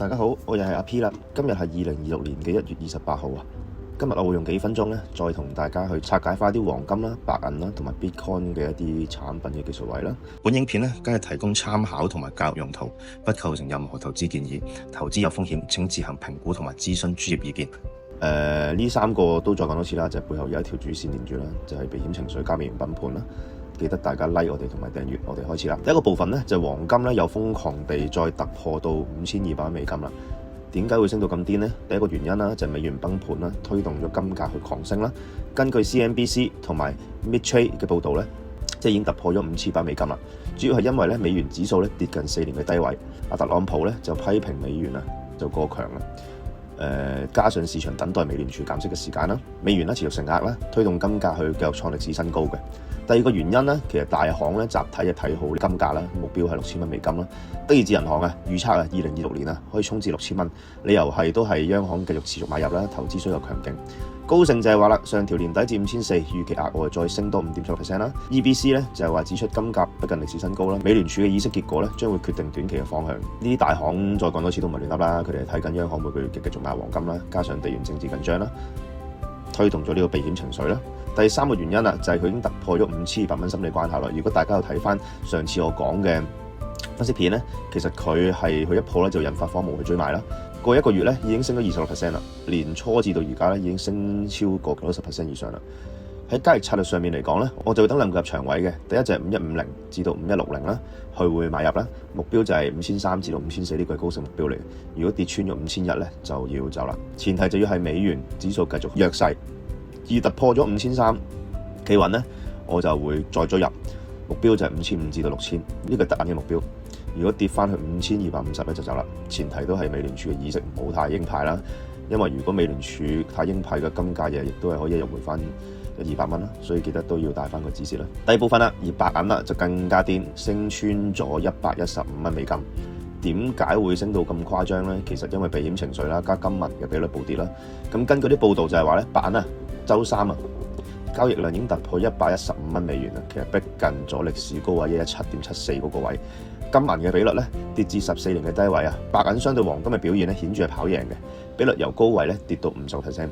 大家好，我又係阿 P 啦。今日係2026年嘅1月28號啊。今日我會用幾分鐘咧，再同大家去拆解翻啲黃金啦、白銀啦同埋 Bitcoin 嘅一啲產品嘅技術位啦。本影片咧，梗係提供參考同埋教育用途，不構成任何投資建議。投資有風險，請自行評估同埋諮詢專業意見。呢三個都再講多次啦，就係背後有一條主線連住啦，就係避險情緒加美元崩盤啦。記得大家 like 我哋同埋訂閱，我哋開始啦。第一個部分咧就係黃金咧，又瘋狂地再突破到5200蚊美金啦。點解會升到咁癲呢？第一個原因啦，就係美元崩盤啦，推動咗金價去狂升啦。根據 CNBC 同埋 Midtrade 嘅報導咧，即係已經突破咗5200美金啦。主要係因為咧美元指數咧跌近4年嘅低位，阿特朗普咧就批評美元啊就過強啦。加上市場等待美聯儲減息嘅時間啦，美元咧持續承壓啦，推動金價去繼續創歷史新高嘅。第二個原因咧，其實大行咧集體就睇好金價啦，目標係6000蚊美金啦。德意志銀行啊預測啊2026年啊可以衝至6000蚊，理由係都係央行繼續持續買入啦，投資需求強勁。高盛就係話啦，上調年底至5400，預期額外再升多5.7%啦。EBC 咧就係話指出金價逼近歷史新高啦，美聯儲嘅議息結果咧將會決定短期嘅方向。呢啲大行再講多次都唔係亂噏啦，佢哋係睇緊央行每個月繼續買黃金啦，加上地緣政治緊張啦，推動咗呢個避險情緒啦。第三個原因啦，就係佢已經突破咗5200蚊心理關口啦。如果大家有睇翻上次我講嘅分析片咧，其實佢一破咧就引發荒蕪去追買啦。過一個月咧已經升咗26% 啦，年初至到而家咧已經升超過90% 以上啦。喺交易策略上面嚟講咧，我就會等兩個入場位嘅。第一就係5150至到5160啦，去會買入啦。目標就係5300至到5400，呢個係高盛目標嚟嘅。如果跌穿咗5100咧，就要走啦。前提就要係美元指數繼續弱勢，而突破咗5300企穩咧，我就會再追入。目標就係5500至到6000，呢個係特硬嘅目標。如果跌翻去5250咧就走啦。前提都係美聯儲嘅議息唔好太鷹派啦，因為如果美聯儲太鷹派嘅金價亦都係可以一日回翻200蚊啦，所以記得都要帶翻個止蝕啦。第二部分啦，而白銀啦就更加癲，升穿咗115蚊美金。點解會升到咁誇張呢？其實因為避險情緒啦，加金銀嘅比率暴跌啦。咁根據啲報道就係話咧，白銀啊周三啊交易量已經突破115蚊美元啦，其實逼近咗歷史高位117.74嗰個位。金銀嘅比率咧跌至14年嘅低位啊，白銀相對黃金嘅表現咧顯著係跑贏嘅，比率由高位咧跌到50%。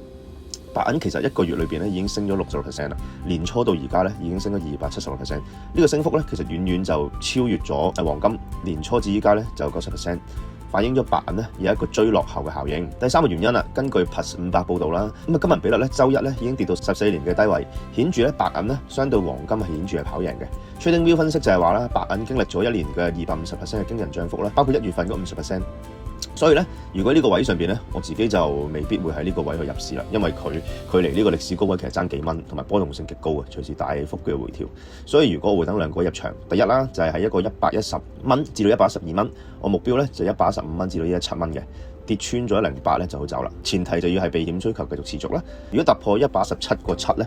白銀其實一個月裏邊咧已經升咗60%啦，年初到而家咧已經升咗276%。呢個升幅咧其實遠遠就超越咗黃金，年初至依家咧就90%。反映咗白銀咧有一個追落後嘅效應。第三個原因啦，根據 Plus500 報導啦，咁金銀比率咧周一咧已經跌到14年嘅低位，顯著咧白銀咧相對黃金係顯著係跑贏嘅。TradingView 分析就係話啦，白銀經歷咗一年嘅250%嘅驚人漲幅啦，包括1月份嗰50%。所以咧，如果呢個位上邊咧，我自己就未必會喺呢個位去入市啦，因為佢距離呢個歷史高位其實爭幾蚊，同埋波動性極高嘅，隨時大幅嘅回調。所以如果我會等兩個入場，第一啦就係喺一個110蚊至到112蚊，我目標咧就115蚊至到117蚊嘅，跌穿咗108咧就好走啦。前提就要係避險需求繼續持續啦。如果突破117.7咧，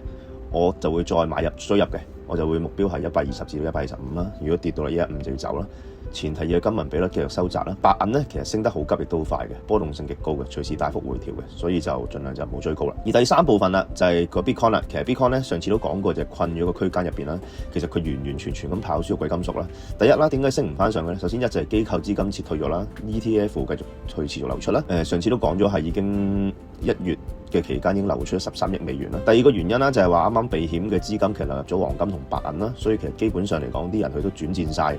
我就會再買入追入嘅，我就會目標係120至到125啦。如果跌到嚟115就要走啦。前提要金銀比率繼續收窄啦，白銀咧其實升得好急亦都好快嘅，波動性極高嘅，隨時大幅回調嘅，所以就盡量就唔好追高啦。而第三部分啦就係個 Bitcoin 啦，其實 Bitcoin 咧上次都講過就係困咗個區間入邊啦，其實佢完完全全咁跑輸貴金屬啦。第一啦，點解升唔翻上嘅咧？首先一就係機構資金撤退咗啦 ，ETF 繼續去持續流出啦。上次都講咗係已經1月嘅期間已經流出咗13億美元啦。第二個原因啦就係話啱啱避險嘅資金其實流入咗黃金同白銀啦，所以其實基本上嚟講啲人佢都轉戰晒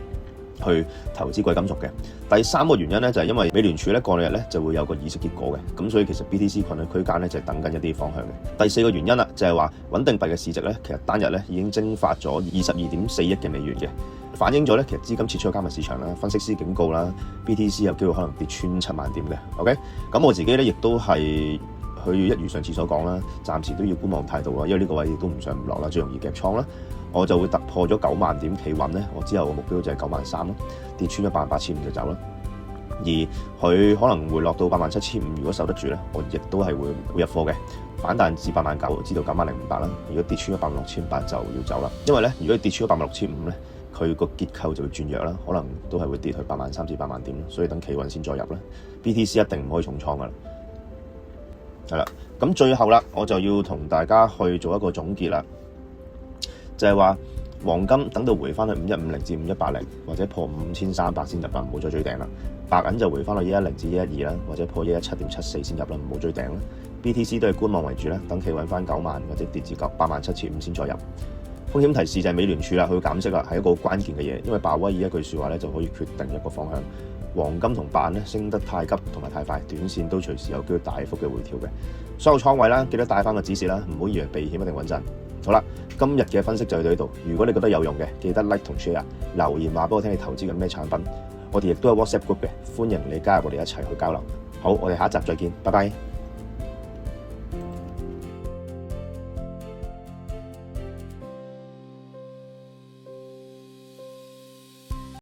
去投資貴金屬嘅。第三個原因咧就係因為美聯儲咧過兩日咧就會有個議息結果嘅，咁所以其實 BTC 困喺區間咧就係等緊一啲方向嘅。第四個原因啦就係話穩定幣嘅市值咧其實單日咧已經蒸發咗22.4億嘅美元嘅，反映咗咧其實資金撤出咗加密市場啦，分析師警告啦 BTC 有機會可能跌穿7萬點嘅。OK， 咁我自己咧亦都係佢一如上次所講啦，暫時都要觀望態度啦，因為呢個位亦都唔上唔落啦，最容易夾倉啦。我就會突破咗9萬點企穩咧，我之後嘅目標就係93000咯，跌穿咗88500就走啦。而佢可能會落到87500，如果守得住咧，我亦都係會入貨嘅。反彈至89000，知道90500啦。如果跌穿咗86800就要走啦，因為咧，如果跌穿咗86500咧，佢個結構就會轉弱啦，可能都係會跌去83000至8萬點，所以等企穩先再入啦。BTC 一定唔可以重倉噶啦。係啦，咁最後啦，我就要同大家去做一個總結啦。就係話黃金等到回翻去5150至5180，或者破5300先入啦，唔好再追頂啦。白銀就回翻到110至112啦，或者破117.74先入啦，唔好追頂啦。BTC 都係觀望為主啦，等企穩翻9萬或者跌至87500再入。風險提示就係美聯儲啦，佢減息啦，係一個好關鍵嘅嘢，因為鮑威爾一句説話咧就可以決定一個方向。黃金同白銀咧升得太急同埋太快，短線都隨時有機會大幅嘅回調嘅。所有倉位啦，記得帶翻個止蝕啦，唔好以為避險一定穩陣。好啦，今日嘅分析就到呢度。如果你覺得有用嘅，記得 like 同 share， 留言話俾我聽你投資緊咩產品。我哋亦都有 WhatsApp group 嘅，歡迎你加入我哋一齊去交流。好，我哋下一集再見，拜拜。